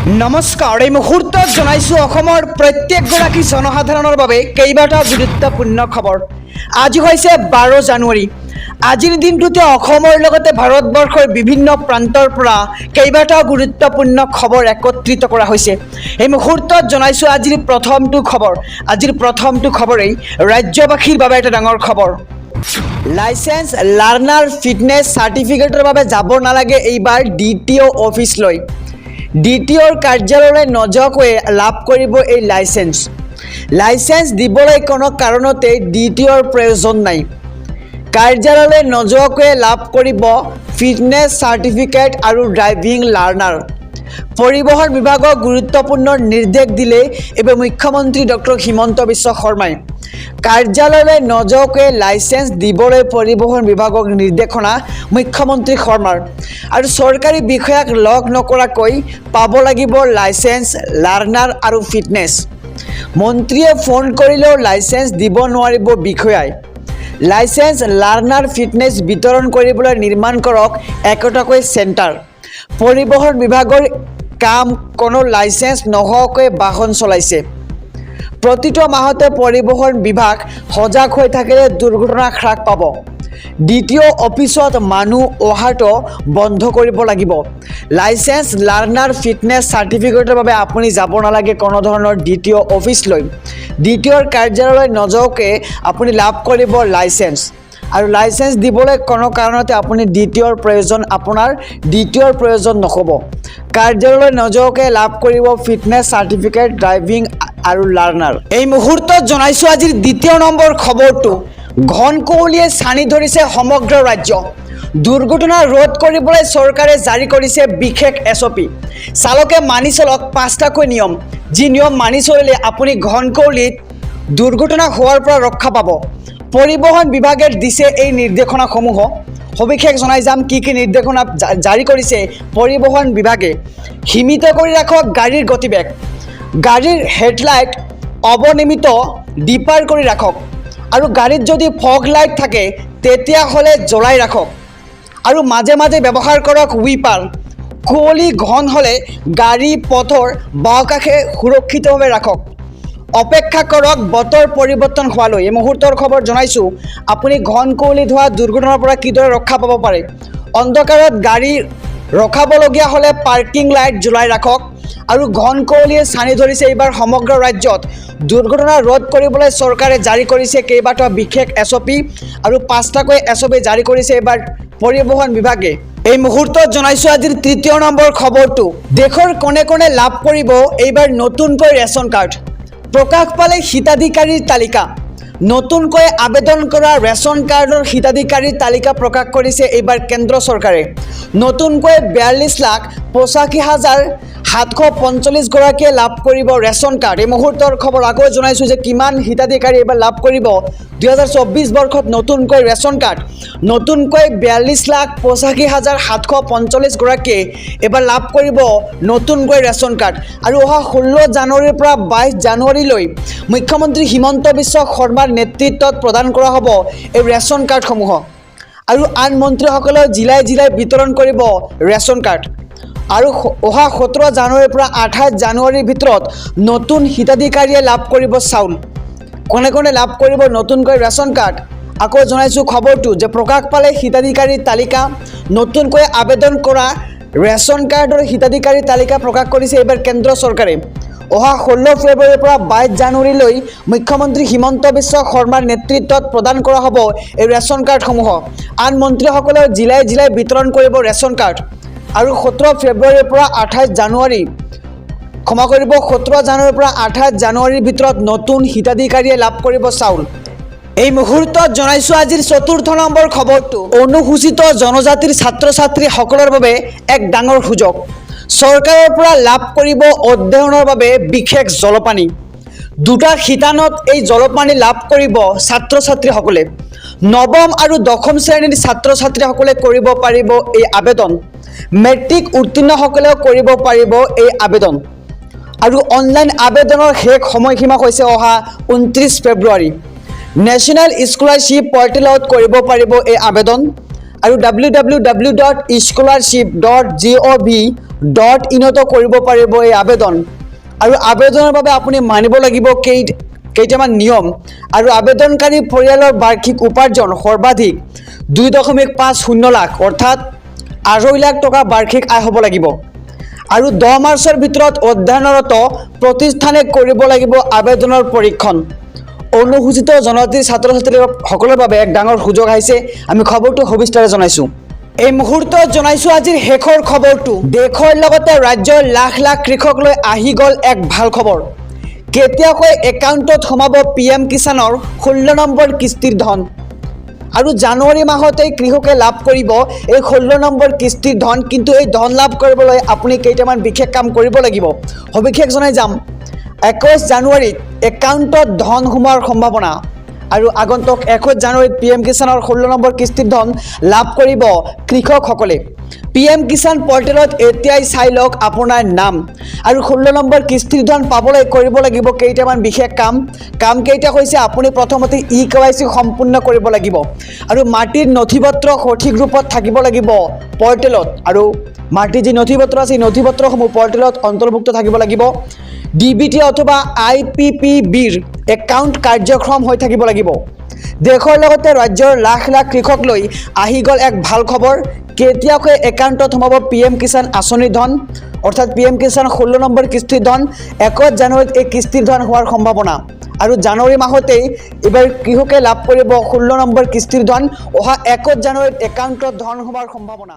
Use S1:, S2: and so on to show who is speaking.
S1: নমস্কাৰ এই মুহূৰ্তত জনাইছো অসমৰ প্ৰত্যেকগৰাকী জনসাধাৰণৰ বাবে কেইবাটা গুৰুত্বপূৰ্ণ খবৰ। আজি হৈছে 12 জানুৱাৰী। আজিৰ দিনটোতে অসমৰ লগতে ভাৰতবৰ্ষৰ বিভিন্ন প্ৰান্তৰ পৰা কেইবাটা গুৰুত্বপূৰ্ণ খবৰ একত্ৰিত কৰা হৈছে। এই মুহূৰ্তত জনাইছো আজিৰ প্ৰথমটো খবৰেই ৰাজ্যবাসীৰ বাবে এটা ডাঙৰ খবৰ। লাইসেন্স লাৰ্ণাৰ ফিটনেছ চাৰ্টিফিকেটৰ বাবে যাব নালাগে এইবাৰ DTO অফিচলৈ। DTOৰ কাৰ্যালয়লৈ নোযোৱাকৈ লাভ কৰিব এই লাইসেন্স দিবলৈ কোনো কাৰণতে DTOৰ প্ৰয়োজন নাই। কাৰ্যালয়লৈ নোযোৱাকৈ লাভ কৰিব ফিটনেছ চাৰ্টিফিকেট আৰু ড্ৰাইভিং লাৰ্ণাৰ। পৰিবহণ বিভাগক গুৰুত্বপূৰ্ণ নিৰ্দেশ দিলে এইবাৰ মুখ্যমন্ত্ৰী ডক্টৰ হিমন্ত বিশ্ব শৰ্মাই। কাৰ্যালয়লৈ নোযোৱাকৈ লাইসেন্স দিবলৈ পৰিবহণ বিভাগক নিৰ্দেশনা মুখ্যমন্ত্ৰী শৰ্মাৰ। আৰু চৰকাৰী বিষয়াক লগ নকৰাকৈ পাব লাগিব লাইসেন্স লাৰ্ণাৰ আৰু ফিটনেছ। মন্ত্ৰীয়ে ফোন কৰিলেও লাইসেন্স দিব নোৱাৰিব বিষয়াই। লাইসেন্স লাৰ্ণাৰ ফিটনেছ বিতৰণ কৰিবলৈ নিৰ্মাণ কৰক একোটাকৈ চেণ্টাৰ। পৰিবহণ বিভাগৰ কাম কোনো লাইসেন্স নোহোৱাকৈ বাহন চলাইছে। প্ৰতিটো মাহতে পৰিবহণ বিভাগ সজাগ হৈ থাকিলে দুৰ্ঘটনা হ্ৰাস পাব। DTO অফিচত মানুহ অহাটো বন্ধ কৰিব লাগিব। লাইসেন্স লাৰ্ণাৰ ফিটনেছ চাৰ্টিফিকেটৰ বাবে আপুনি যাব নালাগে কোনো ধৰণৰ DTO অফিচলৈ। DTOৰ কাৰ্যালয়লৈ নোযোৱাকৈ আপুনি লাভ কৰিব লাইসেন্স। আৰু লাইসেন্স দিবলৈ কোনো কাৰণতে আপুনি DTOৰ প্ৰয়োজন নহ'ব। কাৰ্যালয়লৈ নোযোৱাকৈ লাভ কৰিব ফিটনেছ চাৰ্টিফিকেট ড্ৰাইভিং আৰু লাৰ্ণাৰ। এই মুহূৰ্তত জনাইছো আজিৰ দ্বিতীয় নম্বৰ খবৰটো। ঘন কুঁৱলীয়ে ছানি ধৰিছে সমগ্ৰ ৰাজ্য। দুৰ্ঘটনা ৰোধ কৰিবলৈ চৰকাৰে জাৰি কৰিছে বিশেষ SOP। চালকে মানি চলক 5টাকৈ নিয়ম, যি নিয়ম মানি চলিলে আপুনি ঘন কুঁৱলীত দুৰ্ঘটনা হোৱাৰ পৰা ৰক্ষা পাব। পৰিবহণ বিভাগে দিছে এই নিৰ্দেশনাসমূহ। সবিশেষ জনাই যাম কি নিৰ্দেশনা জাৰি কৰিছে পৰিবহণ বিভাগে। সীমিত কৰি ৰাখক গাড়ীৰ গতিবেগ। গাড়ীৰ হেডলাইট অৱনিয়মিত ডিপাৰ কৰি ৰাখক। আৰু গাড়ীত যদি ফগ লাইট থাকে তেতিয়াহ'লে জ্বলাই ৰাখক। আৰু মাজে মাজে ব্যৱহাৰ কৰক উইপাৰ। কুঁৱলী ঘন হ'লে গাড়ী পথৰ বাওঁকাষে সুৰক্ষিতভাৱে ৰাখক। অপেক্ষা কৰক বতৰ পৰিৱৰ্তন হোৱালৈ। এই মুহূৰ্তৰ খবৰ জনাইছোঁ আপুনি ঘন কুঁৱলীত হোৱা দুৰ্ঘটনাৰ পৰা কিদৰে ৰক্ষা পাব পাৰে। অন্ধকাৰত গাড়ী ৰখাবলগীয়া হ'লে পাৰ্কিং লাইট জ্বলাই ৰাখক। আৰু ঘন কুঁৱলীয়ে ছানি ধৰিছে এইবাৰ সমগ্ৰ ৰাজ্যত। দুৰ্ঘটনা ৰোধ কৰিবলৈ চৰকাৰে জাৰি কৰিছে কেইবাটাও বিশেষ SOP আৰু 5টাকৈ SOP জাৰি কৰিছে এইবাৰ পৰিবহণ বিভাগে। এই মুহূৰ্তত জনাইছোঁ আজিৰ তৃতীয় নম্বৰ খবৰটো। দেশৰ কোনে কোনে লাভ কৰিব এইবাৰ নতুনকৈ ৰেচন কাৰ্ড। প্ৰকাশ পালে হিতাধিকাৰীৰ তালিকা। নতুনকৈ আবেদন কৰা ৰেচন কাৰ্ডৰ হিতাধিকাৰীৰ তালিকা প্ৰকাশ কৰিছে এইবাৰ কেন্দ্ৰ চৰকাৰে। নতুনকৈ 42,85,745 গৰাকীয়ে লাভ কৰিব ৰেচন কাৰ্ড। এই মুহূৰ্তৰ খবৰ আকৌ জনাইছোঁ যে কিমান হিতাধিকাৰী এইবাৰ লাভ কৰিব 2024 বৰ্ষত নতুনকৈ ৰেচন কাৰ্ড। নতুনকৈ 42,85,745 গৰাকীয়ে এইবাৰ লাভ কৰিব নতুনকৈ ৰেচন কাৰ্ড। আৰু অহা 16 জানুৱাৰীৰ পৰা 22 জানুৱাৰীলৈ মুখ্যমন্ত্ৰী হিমন্ত বিশ্ব শৰ্মাৰ নেতৃত্বত প্ৰদান কৰা হ'ব এই ৰেচন কাৰ্ডসমূহ। আৰু আন মন্ত্ৰীসকলেও জিলাই জিলাই বিতৰণ কৰিব ৰেচন কাৰ্ড। আৰু অহা 17 জানুৱাৰীৰ পৰা 28 জানুৱাৰীৰ ভিতৰত নতুন হিতাধিকাৰীয়ে লাভ কৰিব চাউল। কোনে কোনে লাভ কৰিব নতুনকৈ ৰেচন কাৰ্ড আকৌ জনাইছোঁ খবৰটো যে প্ৰকাশ পালে হিতাধিকাৰীৰ তালিকা। নতুনকৈ আবেদন কৰা ৰেচন কাৰ্ডৰ হিতাধিকাৰীৰ তালিকা প্ৰকাশ কৰিছে এইবাৰ কেন্দ্ৰ চৰকাৰে। অহা 16 ফেব্ৰুৱাৰীৰ পৰা 22 জানুৱাৰীলৈ মুখ্যমন্ত্ৰী হিমন্ত বিশ্ব শৰ্মাৰ নেতৃত্বত প্ৰদান কৰা হ'ব এই ৰেচন কাৰ্ডসমূহ। আন মন্ত্ৰীসকলেও জিলাই জিলাই বিতৰণ কৰিব ৰেচন কাৰ্ড। আৰু 17 জানুৱাৰীৰ পৰা 28 জানুৱাৰীৰ ভিতৰত নতুন হিতাধিকাৰীয়ে লাভ কৰিব চাউল। এই মুহূৰ্তত জনাইছোঁ আজিৰ চতুৰ্থ নম্বৰ খবৰটো। অনুসূচিত জনজাতিৰ ছাত্ৰ ছাত্ৰীসকলৰ বাবে এক ডাঙৰ সুযোগ। চৰকাৰৰ পৰা লাভ কৰিব অধ্যয়নৰ বাবে বিশেষ জলপানী। 2টা শিতানত এই জলপানী লাভ কৰিব ছাত্ৰ ছাত্ৰীসকলে। 9ম আৰু 10ম শ্ৰেণীৰ ছাত্ৰ ছাত্ৰীসকলে কৰিব পাৰিব এই আবেদন। মেট্ৰিক উত্তীৰ্ণসকলেও কৰিব পাৰিব এই আবেদন। আৰু অনলাইন আবেদনৰ শেষ সময়সীমা হৈছে অহা 29 ফেব্ৰুৱাৰী। নেশ্যনেল স্কলাৰশ্বিপ পৰ্টেলত কৰিব পাৰিব এই আবেদন। আৰু www.scholarship.gov .inতো কৰিব পাৰিব এই আবেদন আৰু আবেদনৰ বাবে আপুনি মানিব লাগিব কেইটামান নিয়ম আৰু আবেদনকাৰী পৰিয়ালৰ বাৰ্ষিক উপাৰ্জন সৰ্বাধিক 2.50 লাখ অৰ্থাৎ 2.5 লাখ টকা বাৰ্ষিক আয় হ'ব লাগিব আৰু 10 মাৰ্চৰ ভিতৰত অধ্যয়নৰত প্ৰতিষ্ঠানে কৰিব লাগিব আবেদনৰ পৰীক্ষণ অনুসূচিত জনজাতিৰ ছাত্ৰ ছাত্ৰীসকলৰ বাবে এক ডাঙৰ সুযোগ আহিছে আমি খবৰটো সবিস্তাৰে জনাইছো এই মুহূৰ্তত জনাইছো আজিৰ শেষৰ খবৰটো দেশৰ লগতে ৰাজ্যৰ লাখ লাখ কৃষকলৈ আহি গ'ল এক ভাল খবৰ কেতিয়াকৈ একাউণ্টত সোমাব PM কিষাণৰ 16 নম্বৰ কিস্তিৰ ধন আৰু জানুৱাৰী মাহতেই কৃষকে লাভ কৰিব এই 16 নম্বৰ কিস্তিৰ ধন কিন্তু এই ধন লাভ কৰিবলৈ আপুনি কেইটামান বিশেষ কাম কৰিব লাগিব সবিশেষ জনাই যাম 21 জানুৱাৰীত একাউণ্টত ধন সোমোৱাৰ সম্ভাৱনা আৰু আগন্তুক 21 জানুৱাৰীত PM কিষাণৰ 16 নম্বৰ কিস্তিৰ ধন লাভ কৰিব কৃষকসকলে PM কিষাণ পৰ্টেলত এতিয়াই চাই লওক আপোনাৰ নাম আৰু 16 নম্বৰ কিস্তিৰ ধন পাবলৈ কৰিব লাগিব কেইটামান বিশেষ কাম কেইটা হৈছে আপুনি প্ৰথমতে EKYC সম্পূৰ্ণ কৰিব লাগিব আৰু মাটিৰ নথিপত্ৰ সঠিক ৰূপত থাকিব লাগিব পৰ্টেলত আৰু মাটিৰ যি নথিপত্ৰ আছে নথিপত্ৰসমূহ পৰ্টেলত অন্তৰ্ভুক্ত থাকিব লাগিব DBT অথবা IPPBৰ একাউণ্ট কাৰ্যক্ষম হৈ থাকিব লাগিব দেশৰ লগতে ৰাজ্যৰ লাখ লাখ কৃষক লৈ আহি গ'ল এক ভাল খবৰ কেতিয়াকৈ একাউণ্টত সোমাব PM কিষাণ আঁচনিৰ ধন অৰ্থাৎ PM কিষাণ 16 নম্বৰ কিস্তিৰ ধন 21 জানুৱাৰীত এই কিস্তিৰ ধন হোৱাৰ সম্ভাৱনা আৰু জানুৱাৰী মাহতেই এবাৰ কৃষকে লাভ কৰিব 16 নম্বৰ কিস্তিৰ ধন অহা 21 জানুৱাৰীত একাউণ্টত ধন হোৱাৰ সম্ভাৱনা